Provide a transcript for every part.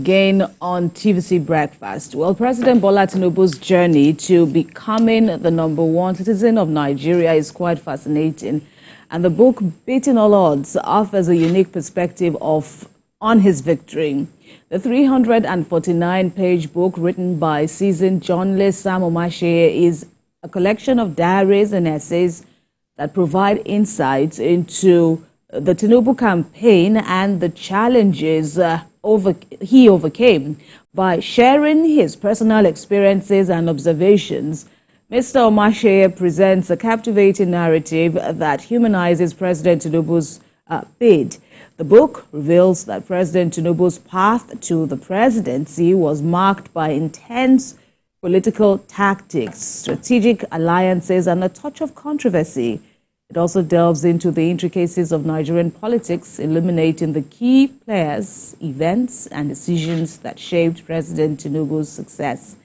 Again on TVC Breakfast. Well, President Bola Tinubu's journey to becoming the #1 citizen of Nigeria is quite fascinating. And the book, Beating All Odds, offers a unique perspective on his victory. The 349-page book, written by seasoned journalist Sam Omatseye, is a collection of diaries and essays that provide insights into the Tinubu campaign and the challenges he overcame. By sharing his personal experiences and observations, Mr. Omatseye presents a captivating narrative that humanizes President Tinubu's bid. The book reveals that President Tinubu's path to the presidency was marked by intense political tactics, strategic alliances, and a touch of controversy. It also delves into the intricacies of Nigerian politics, illuminating the key players, events, and decisions that shaped President Tinubu's success.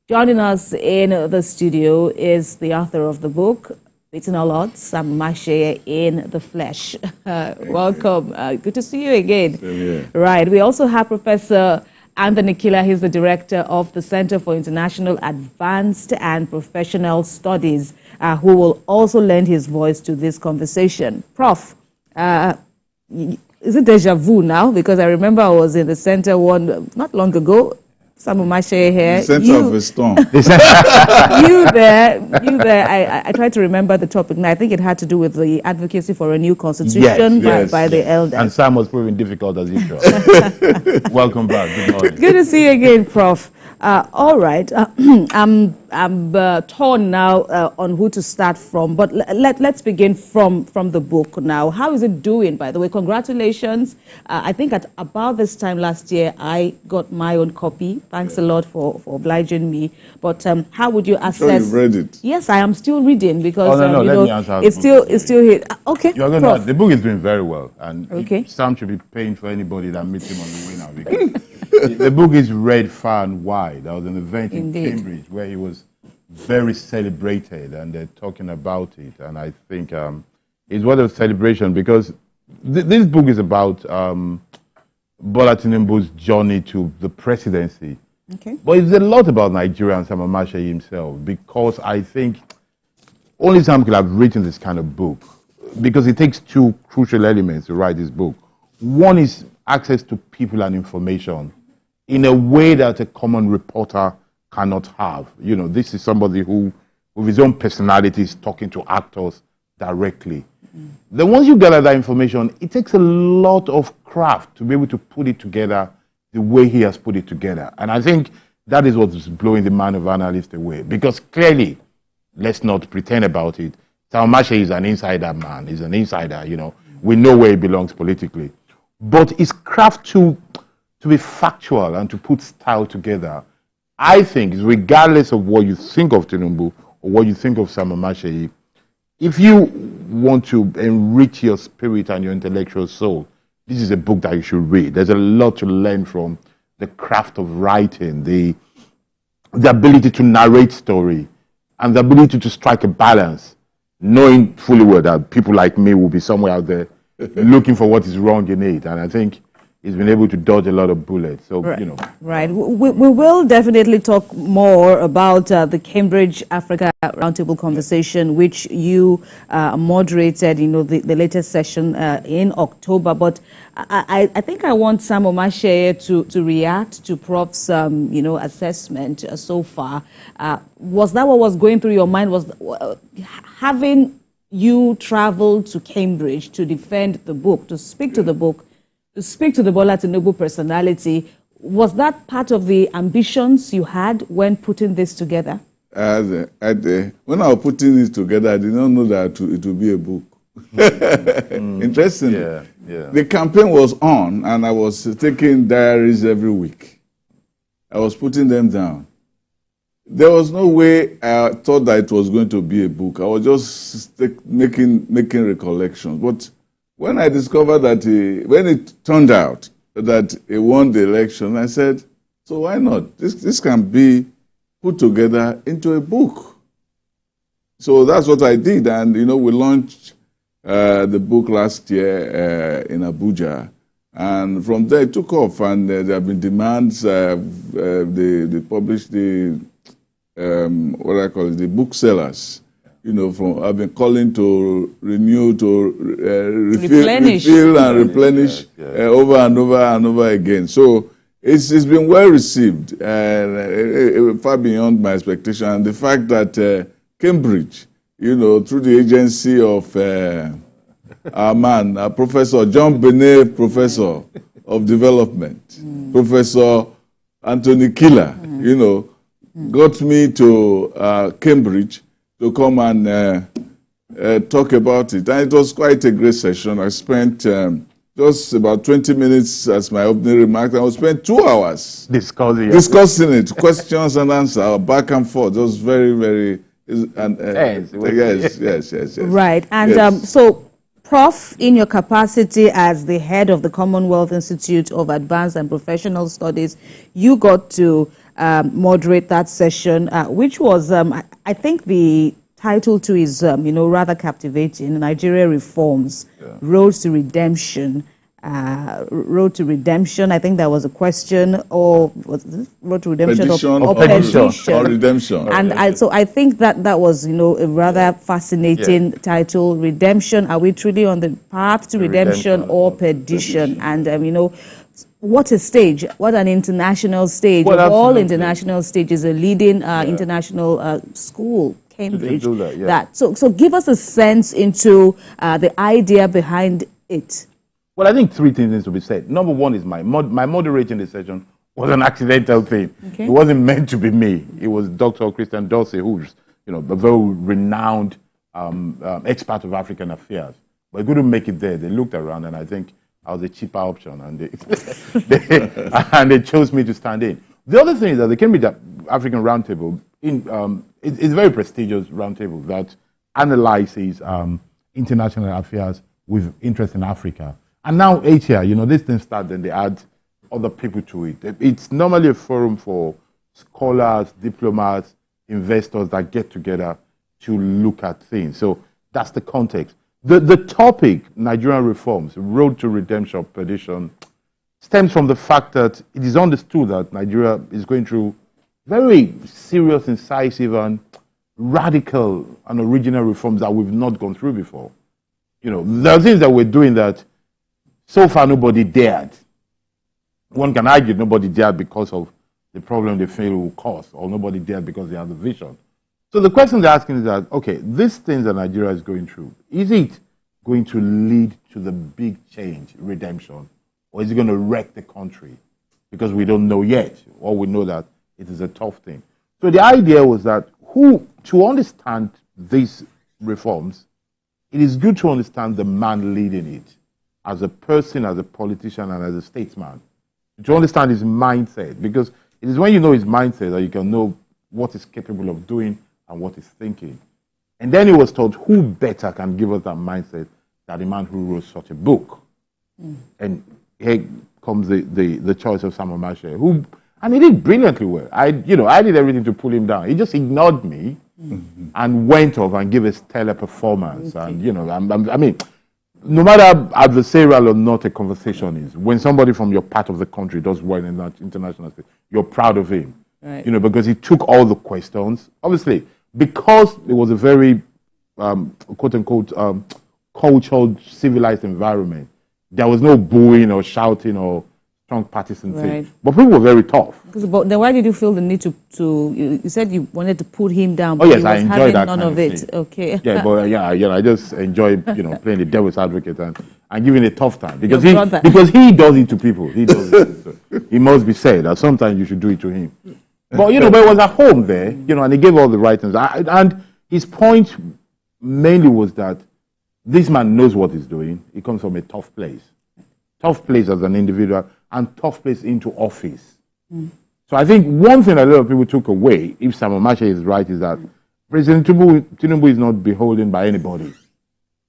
Joining us in the studio is the author of the book, Beating All Odds, Sam Omatseye in the flesh. Welcome. Good to see you again. Yeah. Right. We also have Professor Anthony Kila. He's the director of the Center for International Advanced and Professional Studies, who will also lend his voice to this conversation. Prof, is it deja vu now? Because I remember I was in the center not long ago. Sam Omatseye here. Center of a storm. you there. I tried to remember the topic now. I think it had to do with the advocacy for a new constitution by the elders. And Sam was proving difficult as usual. Welcome back. Good morning. Good to see you again, Prof. All right. I'm torn now on who to start from, but let's begin from the book now. How is it doing, by the way? Congratulations. I think at about this time last year, I got my own copy. Thanks a lot for obliging me. But how would you assess? So you've read it? Yes, I am still reading because let me answer. it's still here. Okay. The book is doing very well, and okay. Sam should be paying for anybody that meets him on the way now. Because the book is read far and wide. There was an event in Cambridge where he was very celebrated, and they're talking about it. And I think it's worth a celebration because this book is about Bola Tinubu's journey to the presidency. Okay. But it's a lot about Nigeria and Sam Omatseye himself, because I think only Sam could have written this kind of book, because it takes two crucial elements to write this book. One is access to people and information in a way that a common reporter cannot have. You know, this is somebody who, with his own personality, is talking to actors directly. Then once you gather that information, it takes a lot of craft to be able to put it together the way he has put it together. And I think that is what is blowing the man of analyst away. Because clearly, let's not pretend about it, Sam Omatseye is an insider man. He's an insider, you know. We know where he belongs politically. But his craft to be factual and to put style together, I think, regardless of what you think of Tinubu or what you think of Sam Omatseye, if you want to enrich your spirit and your intellectual soul, this is a book that you should read. There's a lot to learn from the craft of writing, the ability to narrate story, and the ability to strike a balance, knowing fully well that people like me will be somewhere out there looking for what is wrong in it. And I think he's been able to dodge a lot of bullets. So, right. You know. Right. We will definitely talk more about the Cambridge Africa Roundtable conversation, which you moderated, the latest session in October. But I think I want Sam Omatseye to react to Prof's, assessment so far. Was that what was going through your mind? Was having you travel to Cambridge to defend the book, to speak to the book, to speak to the Bola Tinubu personality, was that part of the ambitions you had when putting this together? When I was putting it together, I did not know that it would be a book. Interesting. Yeah. The campaign was on, and I was taking diaries every week. I was putting them down. There was no way I thought that it was going to be a book. I was just making recollections. But when I discovered that when it turned out that he won the election, I said, so why not? This can be put together into a book. So that's what I did. And, we launched the book last year in Abuja. And from there, it took off, and there have been demands. They published the, what I call it, the booksellers. I've been calling to renew, to refill and replenish over and over and over again. So it's been well received, far beyond my expectation. And the fact that Cambridge, through the agency of our man, Professor John Benet, Professor of Development, Professor Anthony Kila, got me to Cambridge to come and talk about it. And it was quite a great session. I spent just about 20 minutes as my opening remark. I spent 2 hours discussing it, questions and answers, back and forth. It was very, very... yes. Right. And yes. So, Prof, in your capacity as the head of the Commonwealth Institute of Advanced and Professional Studies, you got to moderate that session, which was, I think the title to is, rather captivating. Nigeria Reforms, Road to Redemption. Road to Redemption. I think there was a question, or was it Road to Redemption or Redemption? And so I think that was, a rather fascinating title. Redemption. Are we truly on the path to redemption or perdition? And what a stage! What an international stage! Of all international stages, a leading international school, Cambridge. So give us a sense into the idea behind it. Well, I think 3 things need to be said. Number one is my moderating the session was an accidental thing. Okay. It wasn't meant to be me. It was Dr. Christian Dorsey, who's a very renowned expert of African affairs. But he couldn't make it there. They looked around, and I think I was a cheaper option, and they chose me to stand in. The other thing is that the Cambridge African Roundtable it's a very prestigious roundtable that analyzes international affairs with interest in Africa. And now 8 years, this thing started, and they add other people to it. It's normally a forum for scholars, diplomats, investors that get together to look at things. So that's the context. The topic, Nigerian reforms, road to redemption or perdition, stems from the fact that it is understood that Nigeria is going through very serious, incisive, and radical and original reforms that we've not gone through before. There are things that we're doing that so far nobody dared. One can argue nobody dared because of the problem they feel will cause, or nobody dared because they have the vision. So the question they're asking is that, okay, these things that Nigeria is going through, is it going to lead to the big change, redemption, or is it going to wreck the country? Because we don't know yet, or we know that it is a tough thing. So the idea was that to understand these reforms, it is good to understand the man leading it as a person, as a politician, and as a statesman. To understand his mindset, because it is when you know his mindset that you can know what he's capable of doing and what he's thinking. And then he was told, who better can give us that mindset than the man who wrote such a book? And here comes the choice of Sam Omatseye, and he did brilliantly well. I did everything to pull him down. He just ignored me and went off and gave a stellar performance. Okay. And I mean, no matter adversarial or not a conversation is, when somebody from your part of the country does well in that international stage, you're proud of him. Right. Because he took all the questions. Obviously, because it was a very quote unquote cultured, civilized environment, there was no booing or shouting or strong partisan thing. But people were very tough. But then why did you feel the need to you said you wanted to put him down, but yes, he was I enjoyed that none kind of it. Thing. Okay. Yeah, but I just enjoy playing the devil's advocate and giving a tough time because he does it to people. He does it. So it must be said that sometimes you should do it to him. But but it was at home there, and he gave all the right things. And his point mainly was that this man knows what he's doing. He comes from a tough place as an individual, and tough place into office. So I think one thing a lot of people took away, if Sam Omatseye is right, is that President Tinubu is not beholden by anybody.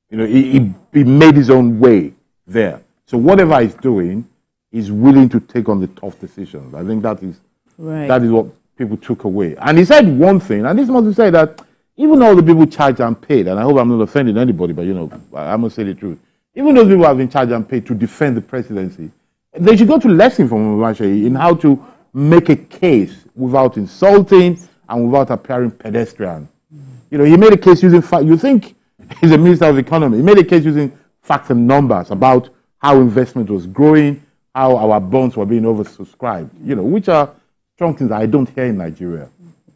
He made his own way there. So whatever he's doing, he's willing to take on the tough decisions. I think that is what people took away. And he said one thing, and this must be said, that even all the people charged and paid, and I hope I'm not offending anybody, but I must say the truth. Even those people who have been charged and paid to defend the presidency, They should go to lesson from Omatseye in how to make a case without insulting and without appearing pedestrian. You know, he made a case using you think he's a minister of economy. He made a case using facts and numbers about how investment was growing, how our bonds were being oversubscribed, you know, which are strong things I don't hear in Nigeria.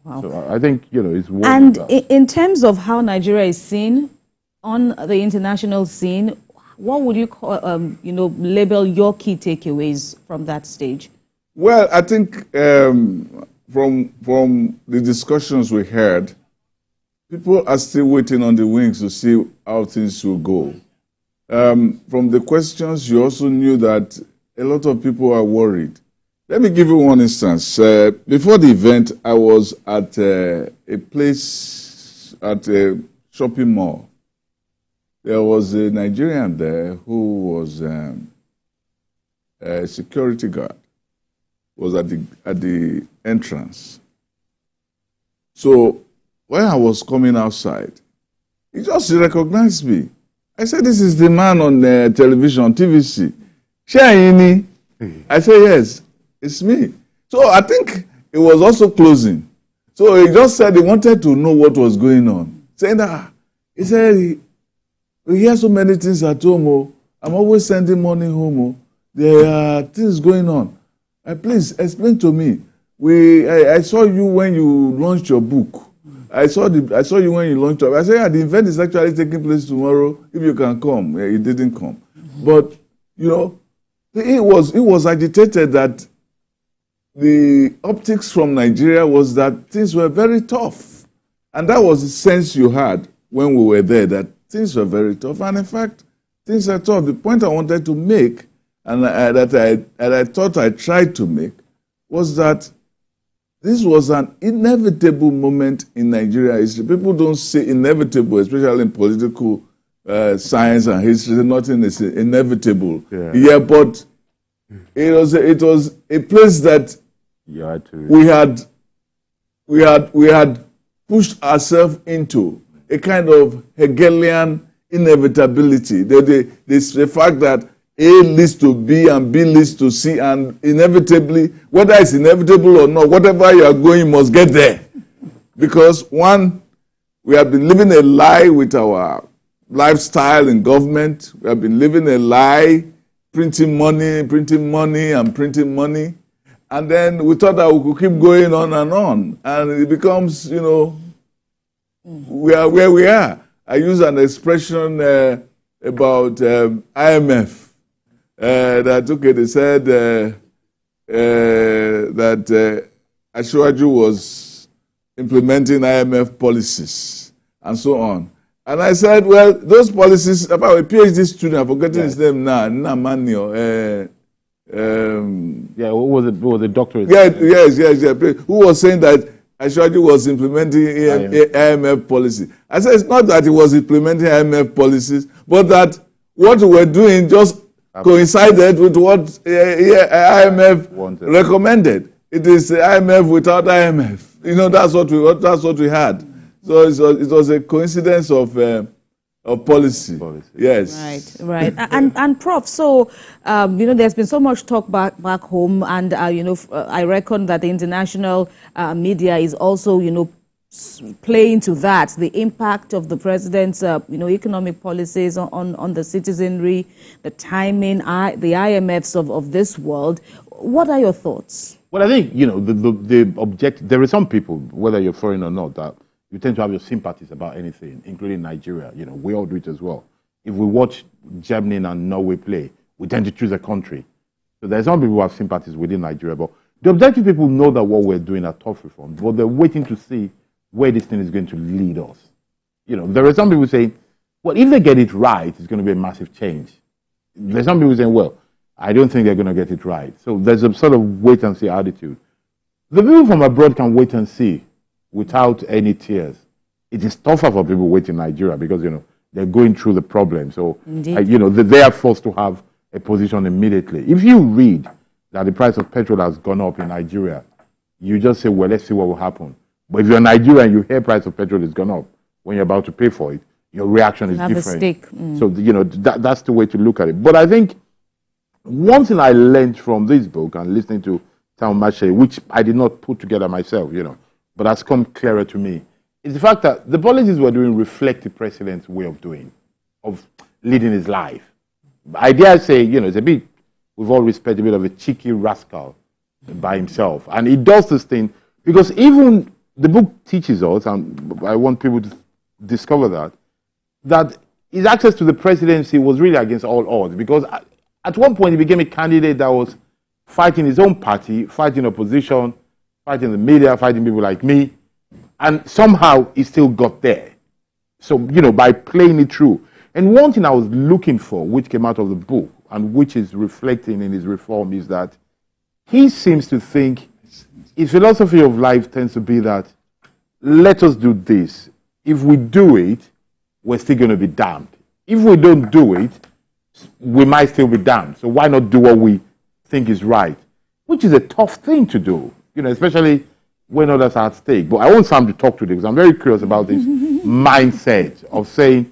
Wow. So I think, you know, it's worth And that. in terms of how Nigeria is seen on the international scene, what would you call, you know, label your key takeaways from that stage? Well, I think from the discussions we had, people are still waiting on the wings to see how things will go. From the questions, you also knew that a lot of people are worried. Let me give you one instance. Before the event, I was at a place, at a shopping mall. There was a Nigerian there who was a security guard, was at the entrance. So when I was coming outside, he just recognized me. I said, "This is the man on television, on TVC. Shayini." I said, "Yes, it's me." So I think it was also closing. So he just said he wanted to know what was going on. Saying that, he said, "We hear so many things at home. Oh. I'm always sending money home. Oh. There are things going on. Please explain to me. I saw you when you launched your book. I saw you when you launched it." I said, "Yeah, the event is actually taking place tomorrow. If you can come." Yeah, he didn't come. But, you know, he was agitated that the optics from Nigeria was that things were very tough. And that was the sense you had when we were there, that things were very tough. And in fact, things are tough. The point I wanted to make, and that I thought I tried to make, was that this was an inevitable moment in Nigeria history. People don't say inevitable, especially in political science and history. Nothing is inevitable. Yeah, but it was a place that we had pushed ourselves into a kind of Hegelian inevitability. The fact that A leads to B and B leads to C, and inevitably, whether it's inevitable or not, whatever you are going, you must get there. Because one, we have been living a lie with our lifestyle in government. We have been living a lie, printing money, and printing money. And then we thought that we could keep going on. And it becomes, you know, we are where we are. I use an expression about IMF. They said that Ashwaju was implementing IMF policies and so on. And I said, well, those policies, about a PhD student, I'm forgetting his name now, Namanio. Who was the doctor? Yes. Who was saying that Ashwaju was implementing IMF policy. I said, it's not that he was implementing IMF policies, but that what we were doing just coincided with what IMF recommended. It is IMF without IMF. You know, that's what we had. So it was a coincidence of policy. Yes. Right. and Prof, so you know, there's been so much talk back home, and you know, I reckon that the international media is also, you know, playing to that, the impact of the president's, you know, economic policies on the citizenry, the timing, the IMFs of this world. What are your thoughts? Well, I think, you know, the objective, there are some people, whether you're foreign or not, that you tend to have your sympathies about anything, including Nigeria. You know, we all do it as well. If we watch Germany and Norway play, we tend to choose a country. So there's some people who have sympathies within Nigeria, but the objective people know that what we're doing are tough reforms, but they're waiting to see where this thing is going to lead us. You know, there are some people saying, well, if they get it right, it's going to be a massive change. There's some people saying, well, I don't think they're going to get it right. So there's a sort of wait and see attitude. The people from abroad can wait and see without any tears. It is tougher for people waiting in Nigeria because, you know, they're going through the problem. So, you know, they are forced to have a position immediately. If you read that the price of petrol has gone up in Nigeria, you just say, well, let's see what will happen. But if you're Nigerian and you hear price of petrol has gone up, when you're about to pay for it, your reaction is different. So, you know, that's the way to look at it. But I think one thing I learned from this book and listening to Omatseye, which I did not put together myself, but has come clearer to me, is the fact that the policies we're doing reflect the president's way of doing, of leading his life. I dare say, it's a bit, with all respect, a bit of a cheeky rascal by himself. And he does this thing because even the book teaches us, and I want people to discover that his access to the presidency was really against all odds, because at one point he became a candidate that was fighting his own party, fighting opposition, fighting the media, fighting people like me, and somehow he still got there. So, by playing it through. And one thing I was looking for, which came out of the book, and which is reflecting in his reform, is that he seems to think his philosophy of life tends to be that, let us do this. If we do it, we're still going to be damned. If we don't do it, we might still be damned. So why not do what we think is right? Which is a tough thing to do, especially when others are at stake. But I want Sam to talk to this, because I'm very curious about this mindset of saying,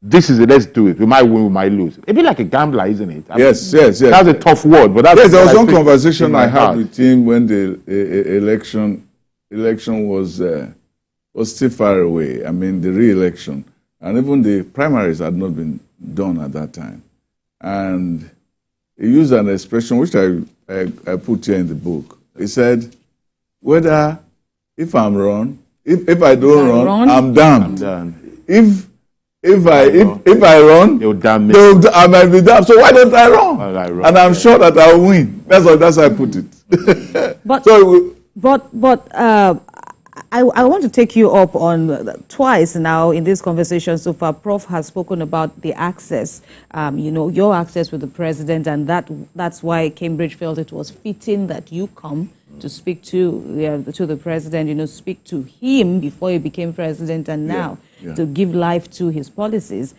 this is it, let's do it. We might win, we might lose. A bit like a gambler, isn't it? Yes. That's a tough word, but that's... Yes, there was one conversation I had with him when the election was still far away. I mean, the re-election. And even the primaries had not been done at that time. And he used an expression which I put here in the book. He said, if I'm wrong, if I don't run, I'm damned. If I run, they'll damn me. I might be damned. So why don't I run? And I'm sure that I'll win. That's how I put it. I want to take you up on twice now in this conversation so far. Prof has spoken about the access, your access with the president, and that's why Cambridge felt it was fitting that you come to speak to the president, speak to him before he became president, and now to give life to his policies.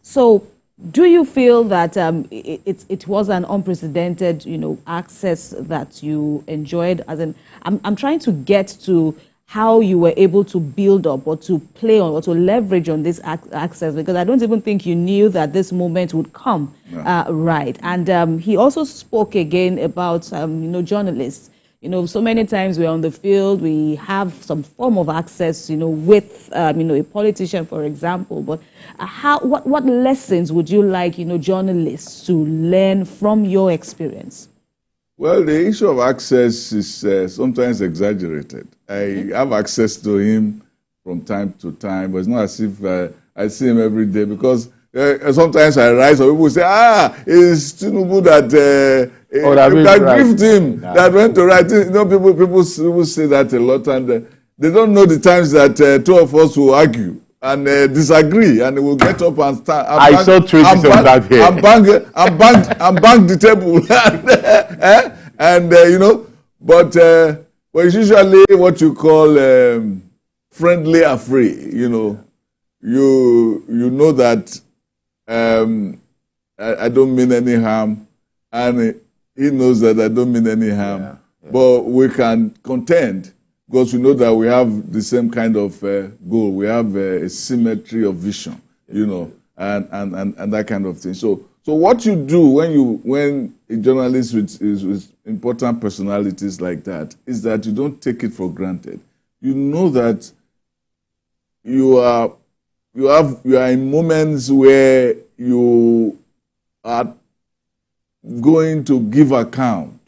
So do you feel that it was an unprecedented, access that you enjoyed? As in, I'm trying to get to how you were able to build up or to play on or to leverage on this access, because I don't even think you knew that this moment would come, right? And he also spoke again about, journalists. So many times we're on the field, we have some form of access, with, a politician, for example. But what lessons would you like, journalists to learn from your experience? Well, the issue of access is sometimes exaggerated. I have access to him from time to time, but it's not as if I see him every day, because sometimes I write, or people say, it's Tinubu that grieved him, that went to write. People say that a lot, and they don't know the times that two of us will argue and disagree, and we'll get up and stand. I saw tweets of that here. And bang the table. But it's usually what you call friendly affray. You know that I don't mean any harm, and he knows that I don't mean any harm. But we can contend, because we know that we have the same kind of goal. We have a symmetry of vision, and that kind of thing. So what you do when a journalist with important personalities like that is that you don't take it for granted. You know that you are in moments where you are going to give account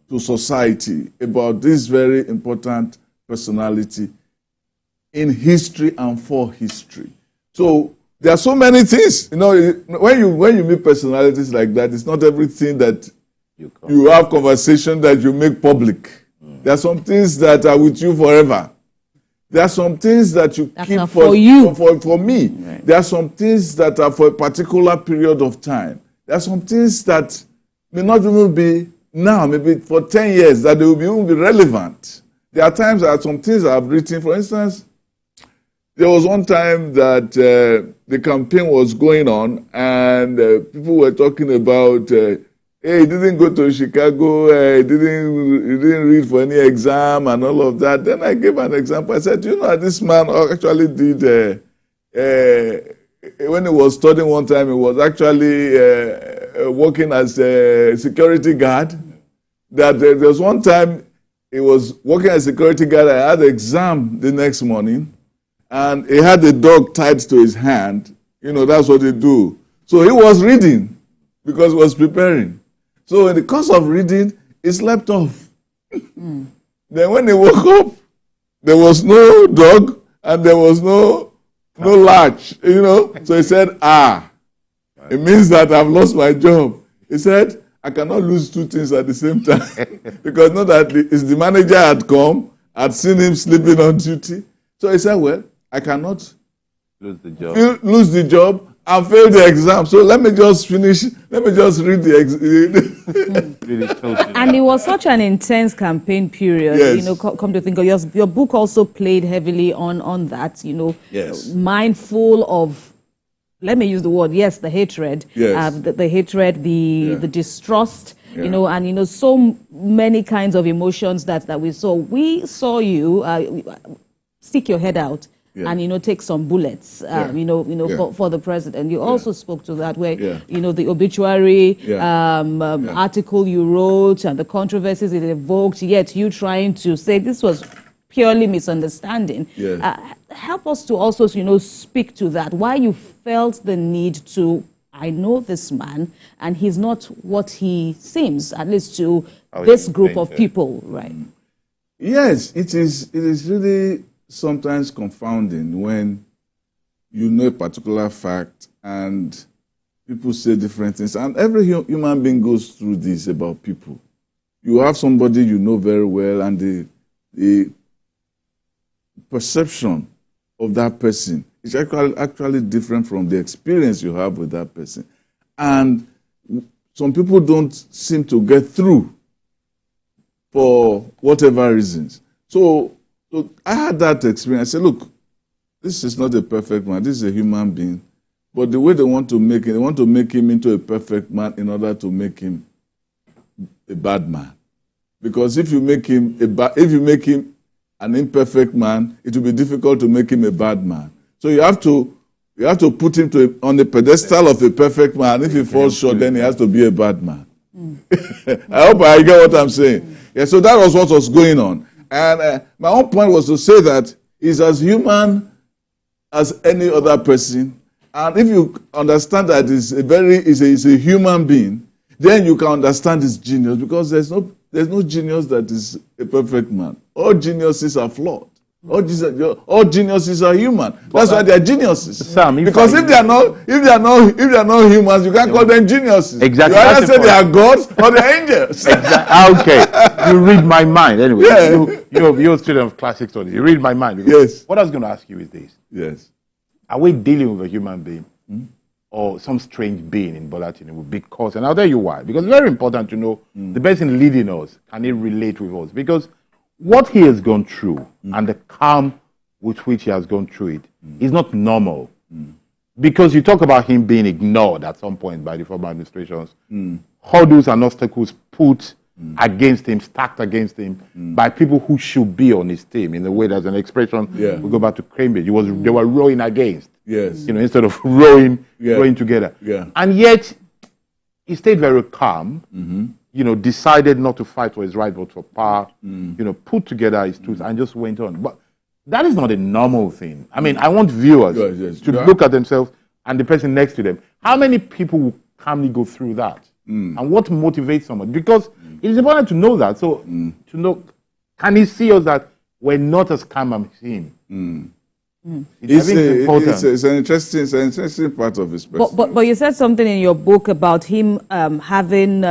to society about this very important personality in history and for history. So there are so many things, when you meet personalities like that, it's not everything that you have conversation that you make public. There are some things that are with you forever. There are some things that you keep for you. For me. Right. There are some things that are for a particular period of time. There are some things that may not even be now, maybe for 10 years, that they will even be relevant. There are times that some things I've written, for instance, there was one time that the campaign was going on, and people were talking about, hey, he didn't go to Chicago, he didn't read for any exam and all of that. Then I gave an example. I said, this man actually did, when he was studying one time, he was actually working as a security guard. That there was one time he was working as a security guard. I had an exam the next morning, and he had a dog tied to his hand. You know, that's what they do. So he was reading because he was preparing. So in the course of reading, he slept off. Then when he woke up, there was no dog and there was no latch, you know. So he said, it means that I've lost my job. He said, I cannot lose two things at the same time. Because not that the manager had come, had seen him sleeping on duty. So he said, well, I cannot lose the job and fail the exam. So let me just finish, let me just read the exam. And it was such an intense campaign period, Yes. you know, come to think of your book also played heavily on that, you know, Yes. mindful of, let me use the word, yes, the hatred, Yes. the hatred, the distrust, Yeah. you know, and, you know, so many kinds of emotions that we saw. We saw you stick your head out. Yeah. And, you know, take some bullets, you know, for the president. You also spoke to that where, you know, the obituary article you wrote and the controversies it evoked, yet you trying to say this was purely misunderstanding. Help us to also, you know, speak to that. Why you felt the need to, I know this man, and he's not what he seems, at least to this group of people, right? Yes, it is really sometimes confounding when you know a particular fact and people say different things. And every human being goes through this about people. You have somebody you know very well, and the perception of that person is actually different from the experience you have with that person. And some people don't seem to get through for whatever reasons. So I had that experience. I said, look, this is not a perfect man. This is a human being. But the way they want to make it, they want to make him into a perfect man in order to make him a bad man. Because if you make him an imperfect man, it will be difficult to make him a bad man. So you have to put him on the pedestal of a perfect man. If he falls short, then he has to be a bad man. I hope I get what I'm saying. Yeah, so that was what was going on. And my own point was to say that he's as human as any other person. And if you understand that he's a human being, then you can understand his genius, because there's no genius that is a perfect man. All geniuses are flawed. All geniuses are human. That's why they are geniuses. Sam, because if they are not humans, you can't call them geniuses. Exactly. You either say they are gods or they are angels. Exactly. Okay. You read my mind anyway. Yeah. You're a student of classic studies. You read my mind. Yes. What I was going to ask you is this. Yes. Are we dealing with a human being or some strange being in Bola Tinubu? Because, and I'll tell you why. Because it's very important to know the person leading us, can he relate with us? Because what he has gone through and the calm with which he has gone through it is not normal. Because you talk about him being ignored at some point by the former administrations, hurdles and obstacles put against him, stacked against him by people who should be on his team. In a way, there's an expression, we go back to Cambridge, they were rowing against, instead of rowing together. And yet, he stayed very calm, decided not to fight for his right, but for power, put together his tools and just went on. But that is not a normal thing. I mean, I want viewers to look at themselves and the person next to them. How many people will calmly go through that? And what motivates someone? Because it is important to know that. So, to know, can he see us that we're not as calm as him? It's an interesting part of his personality. But you said something in your book about him having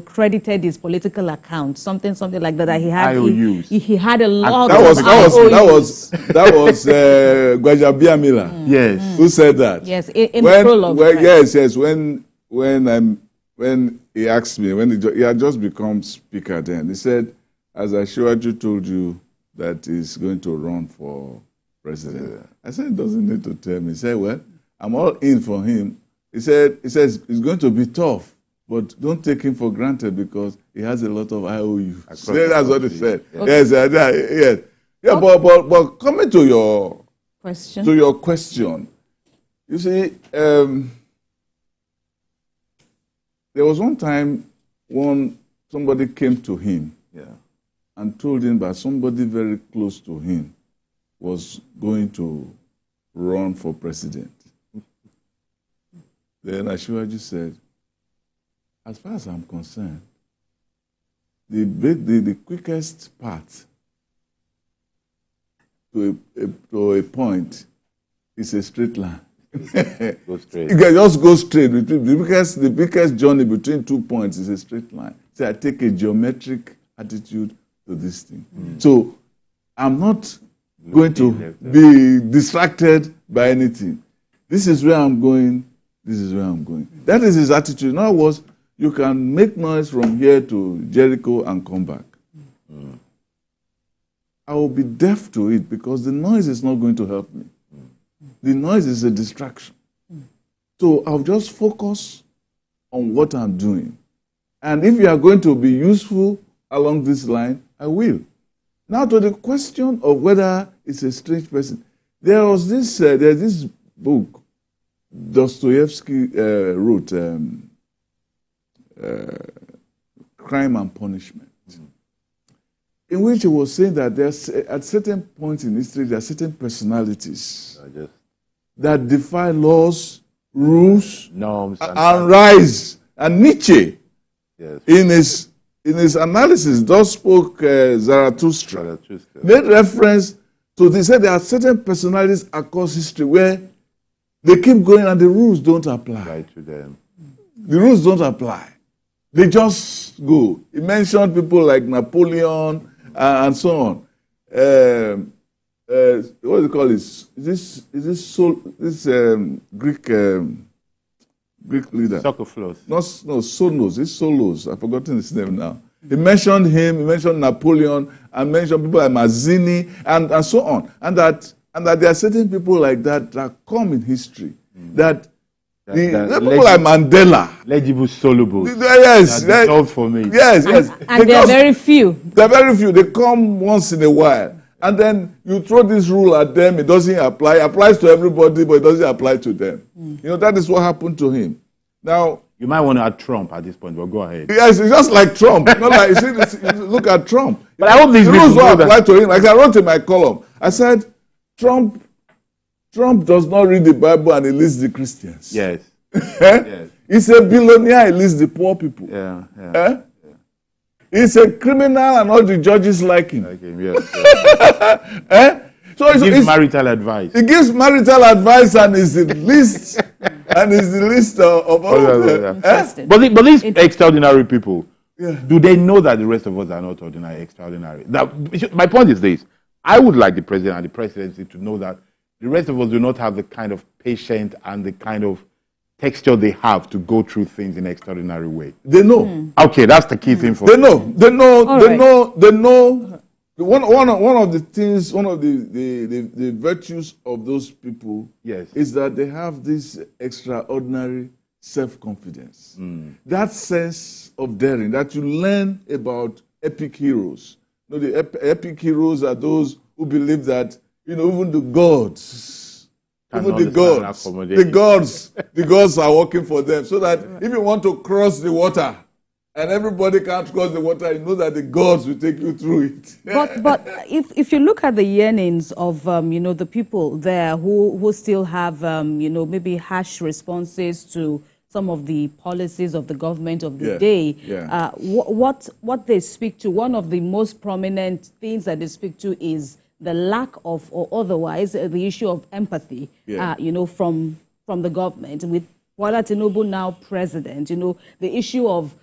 credited his political account, something like that. He had IOUs. He had a lot that of was Gwajabiamila. Yes. Who said that? Yes, in the prologue. Yes. When he asked me, when he had just become speaker then, he said, as Ashwaju told you that he's going to run for president. I said, he doesn't need to tell me. He said, well, I'm all in for him. He says it's going to be tough, but don't take him for granted because he has a lot of IOU. That's what he said. Yes. Yeah, but coming to your question, you see, There was one time when somebody came to him and told him that somebody very close to him was going to run for president. Then Asiwaju said, as far as I'm concerned, the quickest path to a point is a straight line. Go straight. You can just go straight. The biggest journey between 2 points is a straight line. So I take a geometric attitude to this thing. So I'm not going to be distracted by anything. This is where I'm going. This is where I'm going. That is his attitude. In other words, you can make noise from here to Jericho and come back. I will be deaf to it because the noise is not going to help me. The noise is a distraction. So I'll just focus on what I'm doing. And if you are going to be useful along this line, I will. Now to the question of whether it's a strange person. There's this book Dostoevsky wrote, Crime and Punishment, in which he was saying that there's, at certain points in history, there are certain personalities that defy laws, rules, norms, and rise. And Nietzsche, in his analysis, thus spoke Zarathustra, made reference to this. He said there are certain personalities across history where they keep going and the rules don't apply. To them. The rules don't apply. They just go. He mentioned people like Napoleon and so on. What do you call this? Is this Greek leader? Sophocles. No, Sonos. It's Solos. I've forgotten his name now. He mentioned him. He mentioned Napoleon, and mentioned people like Mazzini and so on. And that there are certain people like that that come in history that people like Mandela, legible, soluble. Yes, that's for me. Yes. And there are very few. There are very few. They come once in a while. And then you throw this rule at them, it doesn't apply. It applies to everybody, but it doesn't apply to them. You know, that is what happened to him. Now, you might want to add Trump at this point, but go ahead. Yes, it's just like Trump. Not like, you look at Trump. But I hope these rules don't apply to him. Like I wrote in my column, I said, Trump does not read the Bible and he lists the Christians. Yes. Yes. He's a billionaire, he lists the poor people. Yeah. He's a criminal and all the judges like him. Yes. So he gives marital advice. He gives marital advice and is the list of all of them. But these extraordinary people, do they know that the rest of us are not extraordinary? My point is this. I would like the president and the presidency to know that the rest of us do not have the kind of patience and the kind of texture they have to go through things in an extraordinary way. They know. Okay, that's the key thing for They me. know. They know. One of the things, one of the virtues of those people is that they have this extraordinary self-confidence. That sense of daring that you learn about epic heroes. You know, the epic heroes are those who believe that, you know, even the gods, the gods are working for them. So that if you want to cross the water and everybody can't cross the water, you know that the gods will take you through it. But if you look at the yearnings of the people there who still have maybe harsh responses to some of the policies of the government of the day, what they speak to, one of the most prominent things that they speak to is the lack of, or otherwise, the issue of empathy, from the government. With Bola Tinubu now president, the issue of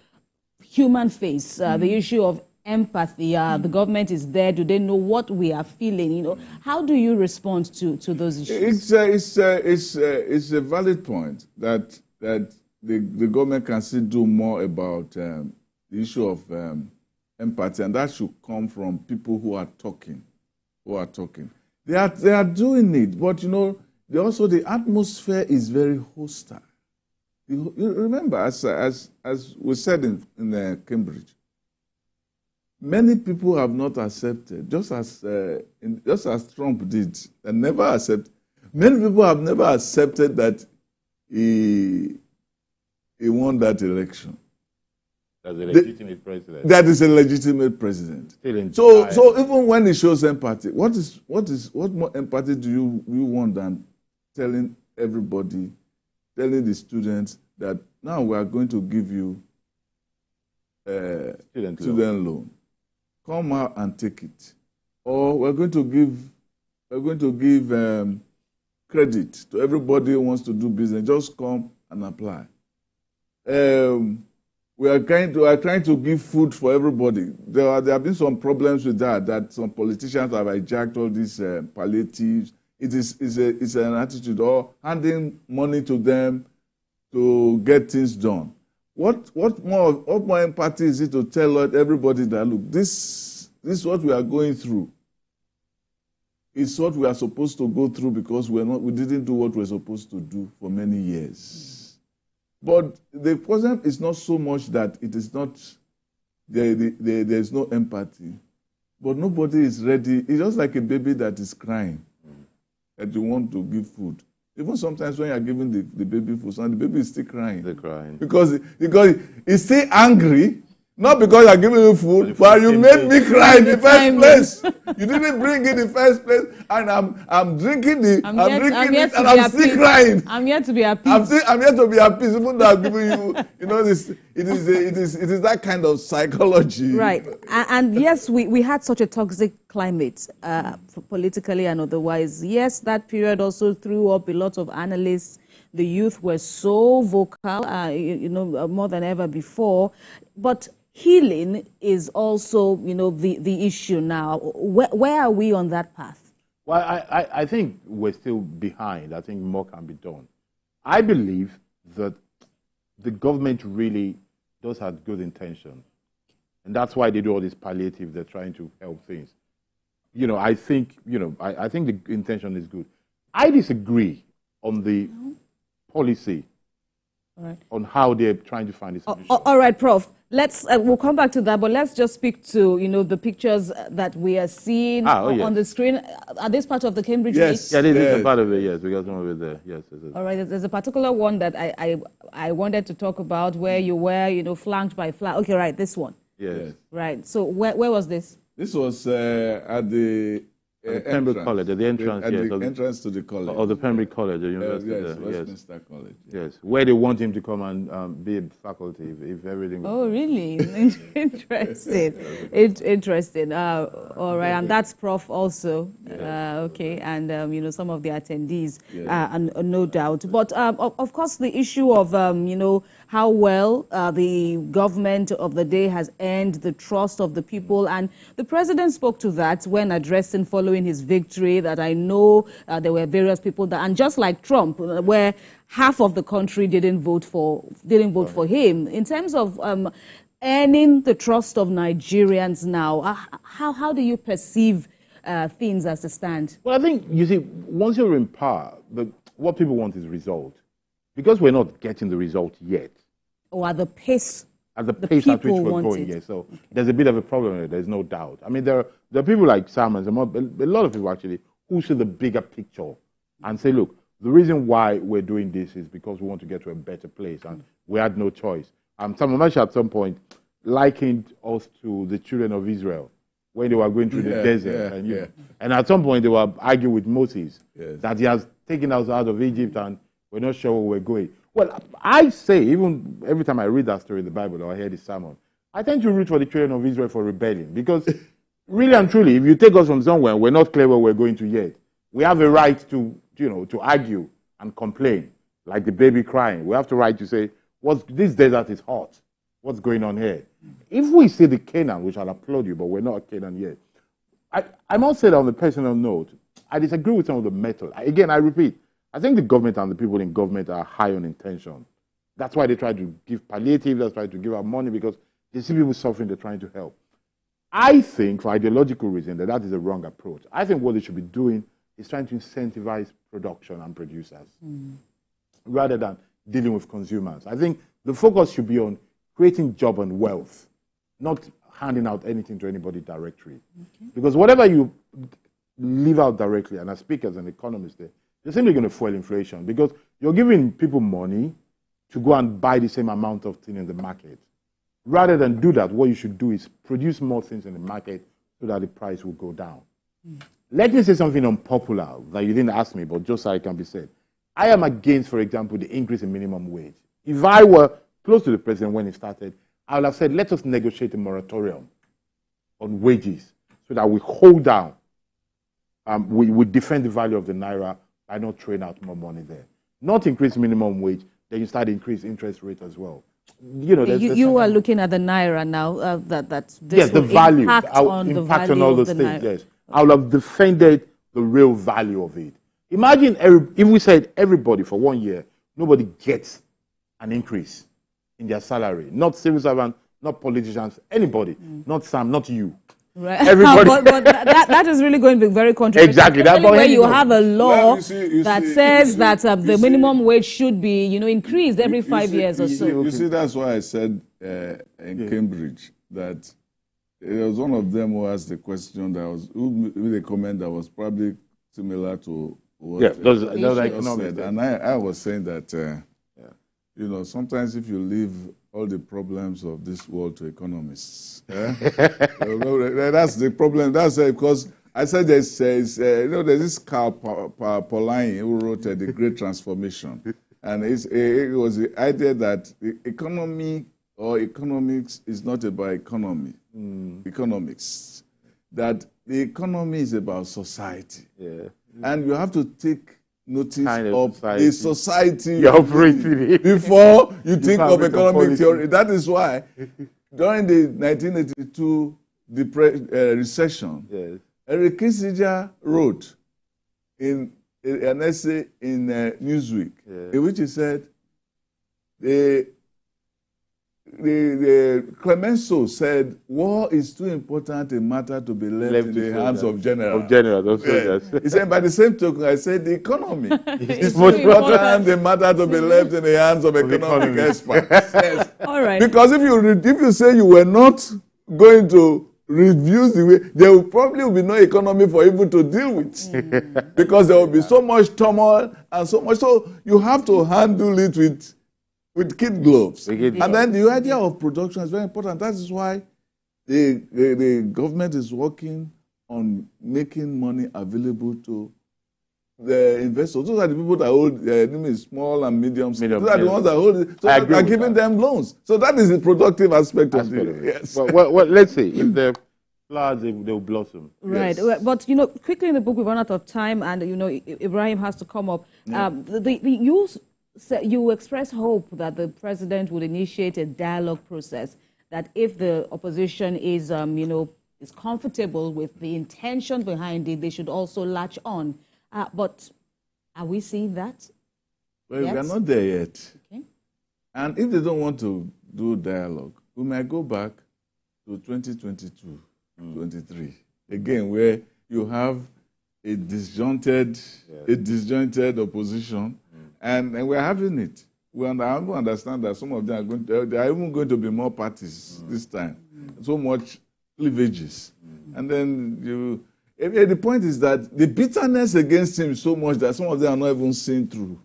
human face, the issue of empathy, the government is there. Do they know what we are feeling? How do you respond to those issues? It's a valid point that the government can still do more about the issue of empathy, and that should come from people who are talking. They are doing it, but also the atmosphere is very hostile. You remember, as we said in Cambridge, many people have not accepted, just as Trump did, and never accepted. Many people have never accepted that he won that election. That's a legitimate president. That is a legitimate president. Still in So even when he shows empathy, what more empathy do you want than telling everybody, telling the students that now we are going to give you student loan. Come out and take it, or we're going to give credit to everybody who wants to do business. Just come and apply. We are trying to give food for everybody. There have been some problems with that some politicians have hijacked all these palliatives. It's an attitude, or handing money to them to get things done. What more empathy is it to tell everybody that, look, this is what we are going through. It's what we are supposed to go through because we didn't do what we're supposed to do for many years. But the problem is not so much that it is not there's no empathy, but nobody is ready. It's just like a baby that is crying, that you want to give food. Even sometimes when you are giving the baby food, the baby is still crying. They're crying. Because he's still angry, not because you are giving him food, but you made me cry in the first place. You didn't bring it in the first place, and I'm drinking it, and I'm still crying. I'm here to be appeased. I'm here to be appeased, even though I'm giving you, this. It is that kind of psychology. Right, and yes, we had such a toxic climate, politically and otherwise. Yes, that period also threw up a lot of analysts. The youth were so vocal, more than ever before. But healing is also, the issue now. Where are we on that path? Well, I think we're still behind. I think more can be done. I believe that the government really does have good intention. And that's why they do all this palliative. They're trying to help things. I think the intention is good. I disagree on the policy, on how they're trying to find a solution. All right, Prof. We'll come back to that, but let's just speak to, the pictures that we are seeing on the screen. Are this part of the Cambridge? Yes. Yeah, this is a part of it, yes. We got some of it there. Yes. All right, there's a particular one that I wanted to talk about where you were, flanked by flag. Okay, right, this one. Yes. Right, so where was this? This was at the Pembroke College, at the entrance, the entrance to the college. Or the Pembroke College, the university. Yes, Westminster College. Yes, where they want him to come and be a faculty if everything. Oh, really? Interesting. Interesting. All right, and that's Prof also. Okay, and some of the attendees, no doubt. But of course, the issue of how well the government of the day has earned the trust of the people, and the president spoke to that when addressing following his victory, that I know there were various people that, and just like Trump, where half of the country didn't vote for him. In terms of earning the trust of Nigerians now, how do you perceive things as they stand? Well, I think, you see, once you're in power, what people want is result. Because we're not getting the result yet. Or at the pace at which we're going, yes. So there's a bit of a problem there, there's no doubt. I mean, there are people like Sam and a lot of people actually who see the bigger picture and say, look, the reason why we're doing this is because we want to get to a better place and we had no choice. Some of at some point likened us to the children of Israel when they were going through the desert. And at some point they were arguing with Moses that he has taken us out of Egypt and we're not sure where we're going. Well, I say, even every time I read that story in the Bible or I hear this sermon, I tend to root for the children of Israel for rebellion. Because really and truly, if you take us from somewhere, we're not clear where we're going to yet. We have a right to argue and complain, like the baby crying. We have the right to say, this desert is hot. What's going on here? If we see the Canaan, which I'll applaud you, but we're not a Canaan yet. I must say that on a personal note, I disagree with some of the method. Again, I repeat, I think the government and the people in government are high on intention. That's why they try to give palliative, that's why they give out money, because they see people suffering, they're trying to help. I think, for ideological reasons, that is a wrong approach. I think what they should be doing is trying to incentivize production and producers, rather than dealing with consumers. I think the focus should be on creating job and wealth, not handing out anything to anybody directly. Because whatever you leave out directly, and I speak as an economist there, you're simply going to fuel inflation because you're giving people money to go and buy the same amount of thing in the market. Rather than do that, what you should do is produce more things in the market so that the price will go down. Let me say something unpopular that you didn't ask me, but just so it can be said. I am against, for example, the increase in minimum wage. If I were close to the president when he started, I would have said, let us negotiate a moratorium on wages so that we hold down, we defend the value of the naira by not throwing out more money there. Not increase minimum wage, then you start increase interest rate as well. You know, you are looking at the naira now. This yes, the value, impact on the value on all those of the things. naira. Yes, I would have defended the real value of it. Imagine if we said everybody for 1 year, nobody gets an increase in their salary. Not civil servants, not politicians, anybody. Not Sam, not you. Right. Everybody. but that is really going to be very controversial. Exactly. Especially where you have a law Well, that says that the minimum wage should be, increased every 5 years or so. You see, that's why I said in Cambridge that it was one of them who asked the question that was, who made a comment that was probably similar to what those economics. said. And I was saying that, sometimes if you leave all the problems of this world to economists, that's the problem. That's because I said there's this Karl Polanyi who wrote The Great Transformation. And it was the idea that the economy or economics is not about economics. That the economy is about society. Yeah. And you have to take notice of the society you're operating in before you think of economic theory. That is why during the 1982 recession, yes, Eric Kissinger wrote in an essay in Newsweek, yes, in which he said the Clemenceau said, war is too important a matter to be left in the hands of generals. Yes. He said, by the same token, I said the economy is too important a matter to be left in the hands of economic experts. Yes. All right. Because if you say you were not going to review the way, there will probably be no economy for people to deal with. Because there will be so much turmoil and so much. So you have to handle it with kid gloves. And then the idea of production is very important. That is why the government is working on making money available to the investors. Those are the people that hold small and medium. Those are the ones that hold it. So are giving them loans. So that is the productive aspect of it. Yes. Well, let's see. If the flowers, they'll blossom. Right. Yes. But, quickly in the book, we've run out of time, and, Ibrahim has to come up. Yeah. You express hope that the president would initiate a dialogue process, that if the opposition is, is comfortable with the intention behind it, they should also latch on. But are we seeing that? Well, we are not there yet. Okay. And if they don't want to do dialogue, we might go back to 2022, 23, again, where you have a disjointed opposition. And we're having it. We understand that some of them there are even going to be more parties this time. So much cleavages. And then the point is that the bitterness against him is so much that some of them are not even seen through.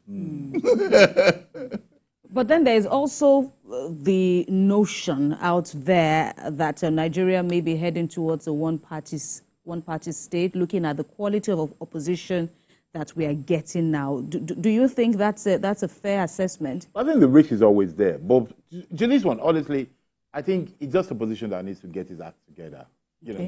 But then there is also the notion out there that Nigeria may be heading towards a one-party state, looking at the quality of opposition that we are getting now. Do you think that's a fair assessment? I think the risk is always there. But to this one, honestly, I think it's just a position that needs to get his act together.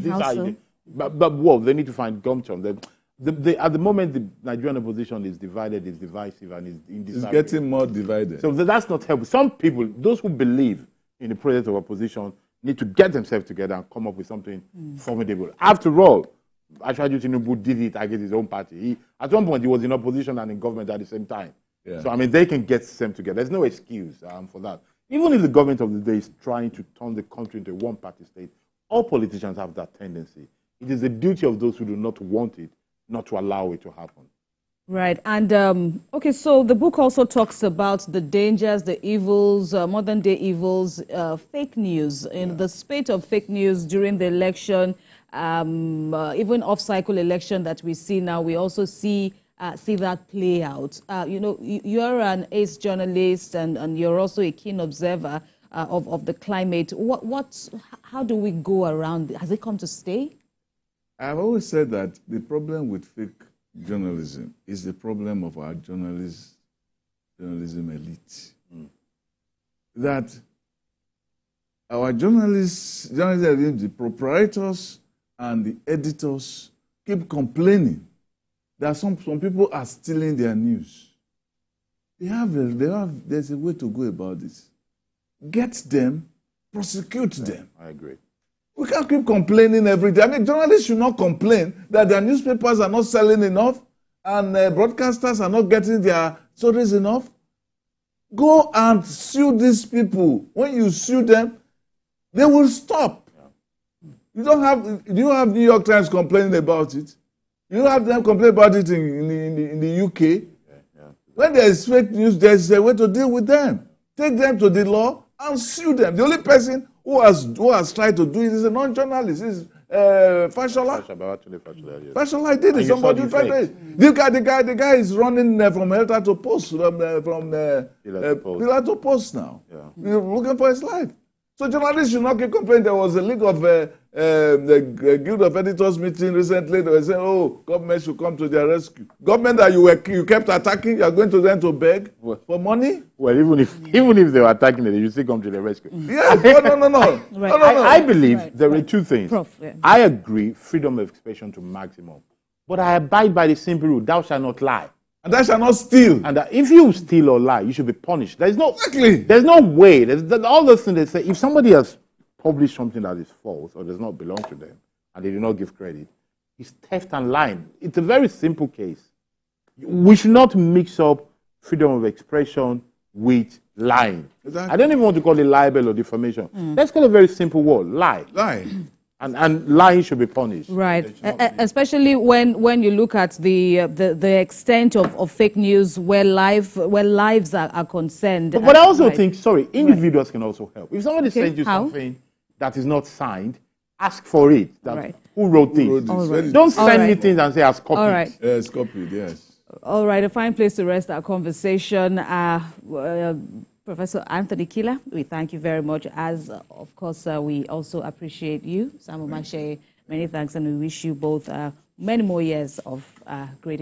How so? But they need to find gumption. At the moment, the Nigerian opposition is divided, is divisive, and is indecisive. It's getting more divided. So that's not helpful. Some people, those who believe in the process of opposition, need to get themselves together and come up with something formidable. After all, Ashwaju Tinubu did it against his own party. At one point, he was in opposition and in government at the same time. Yeah. So, they can get them together. There's no excuse for that. Even if the government of the day is trying to turn the country into a one-party state, all politicians have that tendency. It is the duty of those who do not want it not to allow it to happen. Right. And, so the book also talks about the dangers, the evils, modern-day evils, fake news. In the spate of fake news during the election, even off-cycle election that we see now, we also see that play out. You're an ace journalist and you're also a keen observer. of the climate. How do we go around? Has it come to stay? I've always said that the problem with fake journalism is the problem of our journalism elite. That our journalism, the proprietors and the editors keep complaining that some people are stealing their news. There's a way to go about this. Get them, prosecute them. I agree. We can't keep complaining every day. I mean, journalists should not complain that their newspapers are not selling enough and broadcasters are not getting their stories enough. Go and sue these people. When you sue them, they will stop. Do you have New York Times complaining about it? You have them complain about it in the UK. When there is fake news, there is a way to deal with them. Take them to the law and sue them. The only person who has tried to do it is a non-journalist. Is Fashola. Fashola did it. Somebody tried it. The guy is running from Helter to Post, from Kila to Post now. Yeah. He's looking for his life. So journalists should not keep complaining. There was a league of the Guild of Editors meeting recently. They were saying, "Oh, government should come to their rescue." Government that you kept attacking, you are going to them to beg for money. Well, even if they were attacking it, you still come to the rescue. Yeah, no. Right. I believe there are two things. Prof, yeah. I agree, freedom of expression to maximum, but I abide by the simple rule: thou shalt not lie. And thou shalt not steal. And if you steal or lie, you should be punished. There's no way. All those things they say. If somebody has published something that is false or does not belong to them, and they do not give credit, it's theft and lying. It's a very simple case. We should not mix up freedom of expression with lying. Exactly. I don't even want to call it libel or defamation. Let's call it a very simple word: lie. Lie. And lying should be punished. Right, especially when you look at the extent of fake news where lives are concerned. But I also think, individuals can also help. If somebody sends you something that is not signed, ask for it. Who wrote this? Don't send me things and say as copied. All right. Yes, copied, yes. All right, a fine place to rest our conversation. Professor Anthony Kila, we thank you very much. As, of course, we also appreciate you. Sam Omatseye, many thanks, and we wish you both many more years of great